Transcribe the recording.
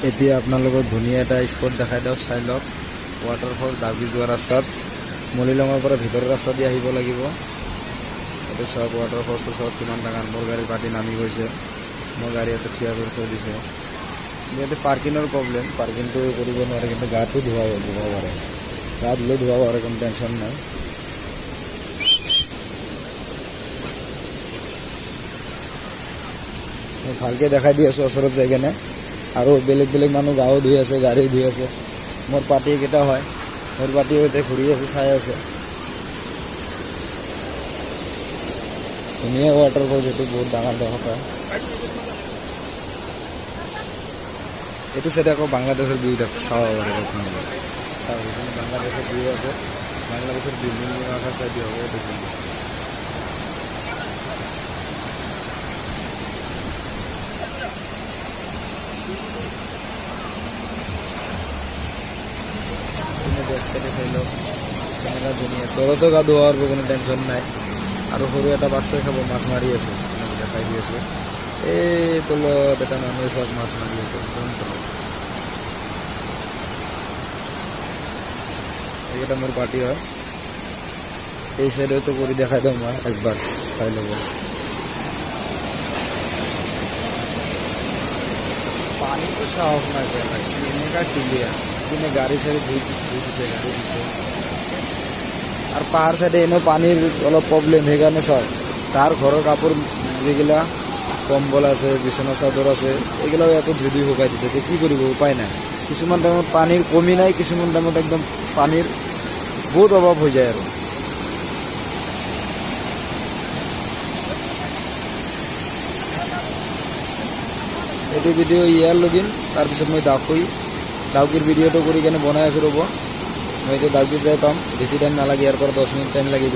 এতিয়া আপোনালোকক ধুনীয়া এটা স্পট দেখাই দিওঁ, চাই লওক। ৱাটাৰফল ডাউকি যোৱা ৰাস্তাত মলিলঙৰ পৰা ভিতৰৰ ৰাস্তা দি আহিব লাগিব। এইটো চাওক, ৱাটাৰফলটো চাওক কিমান ডাঙৰ। মোৰ গাড়ীৰ পাতি নামি গৈছে, মোৰ গাড়ী ইয়াতে থিয় কৰি থৈ দিছে। ইয়াতে পাৰ্কিঙৰ প্ৰব্লেম, পাৰ্কিংটো কৰিব নোৱাৰে, কিন্তু গাটো ধোৱা পাৰে, গা ধুলে ধোৱা পাৰে, কোনো টেনশ্যন নাই। মই ভালকৈ দেখাই দি আছোঁ ওচৰত যাই কেনে। আৰু বেলেগ বেলেগ মানুহ গাও ধুই আছে, গাড়ী ধুই আছে। মোৰ পাৰ্টি কেইটা হয়, মোৰ পাৰ্টিও এতিয়া ঘূৰি আছে, চাই আছে। ধুনীয়া ৱাটাৰফল, এইটো বহুত ডাঙৰ দেখা পায়। এইটো চাইডে আকৌ বাংলাদেশৰ ভিউ চাব পাৰে আপোনালোকে। চাওক, এইখিনি বাংলাদেশৰ ভিউ আছে, বাংলাদেশৰ বিল্ডিং আশা চাইডে হ'ব দেখোন। চাই লওক কেনেকুৱা ধুনীয়া, তলতো গা ধোৱাৰ কোনো টেনশ্যন নাই। আৰু সৰু এটা বাচ্চাই খাব, মাছ মাৰি আছে, দেখাই দি আছোঁ। এই তলত এটা মানুহে চাওক মাছ মাৰি আছে, একদম তলত। এইকেইটা মোৰ পাৰ্টি হয়। এই চাইডতো কৰি দেখাই দিওঁ মই একবাৰ, চাই ল'ব। পানীটো চাওক না, এনেকুৱা ক্লিয়াৰ। কিন্তু গাড়ী চাড়ী ধুই দিছে, গাড়ী দিছে। আৰু পাহাৰ চাইডে এনেও পানীৰ অলপ প্ৰব্লেম, সেইকাৰণে চাওক তাৰ ঘৰৰ কাপোৰ যিগিলা কম্বল আছে, বিচনা চাদৰ আছে, এইগিলাও ইয়াতে ধুই ধুই শুকাই দিছে। এতিয়া কি কৰিব, উপায় নাই। কিছুমান টাইমত পানীৰ কমি নাই, কিছুমান টাইমত একদম পানীৰ বহুত অভাৱ হৈ যায়। আৰু এইটো ভিডিঅ' ইয়াৰ লগিন, তাৰপিছত মই ডাউকিৰ ভিডিঅ'টো কৰি কেনে বনাই আছোঁ। ৰ'ব, মই এতিয়া ডাউকিত যাই পাম, বেছি টাইম নালাগে, ইয়াৰ পৰা 10 মিনিট টাইম লাগিব।